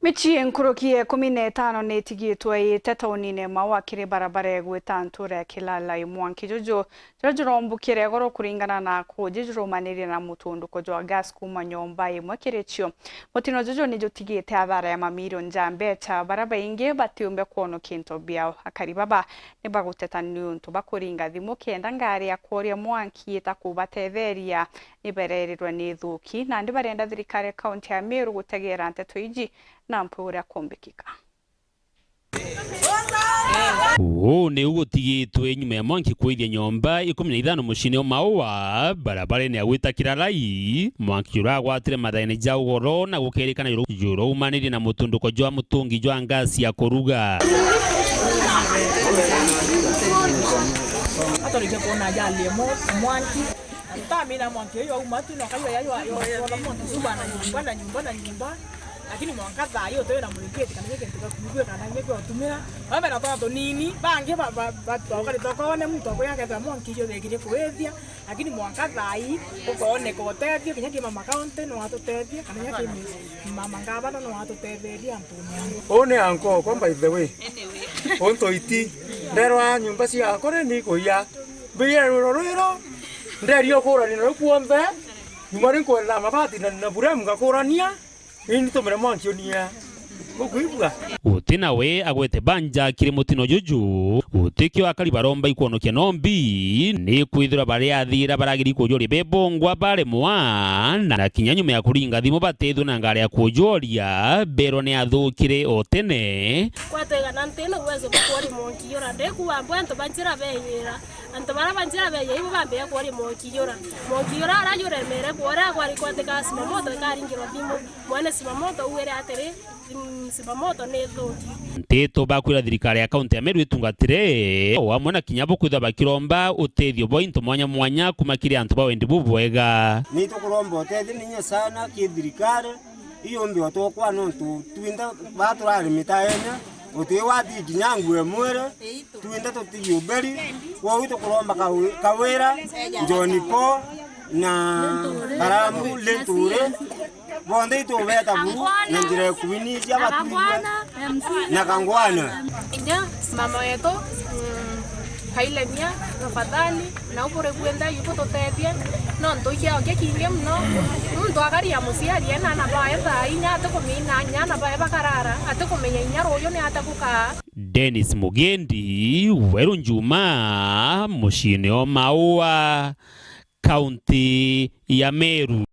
Michi nkurukie 15 nitigitwe tauni-ini Maua kiri barabara egwita ntura ya Kilala Mwanki jojo rombukire goro kuringana na kujijurumaniri na mutunduko jwa gas kuma nyomba imwe kirechio mutino jojo ni jotigite athara ya mamirioni njambecha baraba ingi batiumbe kuono kinto biao akari baba ni baguteta niuntu bakuringa thimu kenda ngari ya kuoria Mwanki itakubatetheria nibererirwe ni thuki na ndi barenda thirikari kaunti ya Meru gutegera nteto iji na mpura kumbikika. Ni ugutigitwe nyuma ya Mwanki kwithia nyomba 15 mucini o Maua barabara ni agwita Kiralai Mwanki uragwatire mathaini ja ugoro na gukerikana yuro umaniri na mutunduko jwa mutungi jwa ngasi ya kuruga atorije kuona jali Mwanki tamina Mwanki yo umatu no kayo yayo yo Mwanki subana nyumba lakini mwangaza hiyo toyo na muleketi kana yake tukakujua kana yake watumira baba na toto nini bange baba wakati tokone mtu akoyake za Mwanki yo dekire kuethia lakini mwangaza hii ukone kotethi kinyaki mama county no atotethi kana yake mama ngaba no atotethi Antonio one anko kwa by the way onto iti nderwa nyumba cia akore ni kuya biye rororo nderio kurani no kuombe nyumba ni kwenda mabati na buremu ngakurania ini to mera Mwanki onia mukuibwa utina we agwete banja kiri mutino juju utikio akari baromba ikuonokia nombi ni kwithira bari athira baragiri kujori bebongwa bare mwana na kinyanyume ya kuringa thimu batethwe na ngari ya kujoria bero ni athukire otene kwatega na ntino uwezo kuori Mwanki yora ndeku wambo anto banjira beyira anto bara banjira beye ibo bambe ya kuori Mwanki yora arajure mere kuora kwari kwatega simamoto karingiro thimu mwana simamoto uwere atere simamoto ne thuki nteto bakwira thirikari ya kaunti ya Meru itungatire wamwe na kinyabo kwitha bakiromba utethio bo into mwanya kumakiri antu bawendi bubwega ni tukuromba utethi ninye sana ki thirikari iyo mbio tokwa no twinda baturari mitaenya utiwati kinyangu emwere twinda tutiyuberi wo wito kuromba kawira njonipo na baramu lenture bonde ito beta bu na njire kuinizia batu na kangwana nya mama yetu kailemia tafadhali na upore kwenda yuko totethia no ntokia oke kinge mno muntu akari ya musiari ena na baetha inya atakomina nya na bae bakarara atakomenya inya royo ni atakuka Dennis Mugendi Weru Njuma mucini o Maua kaunti ya Meru.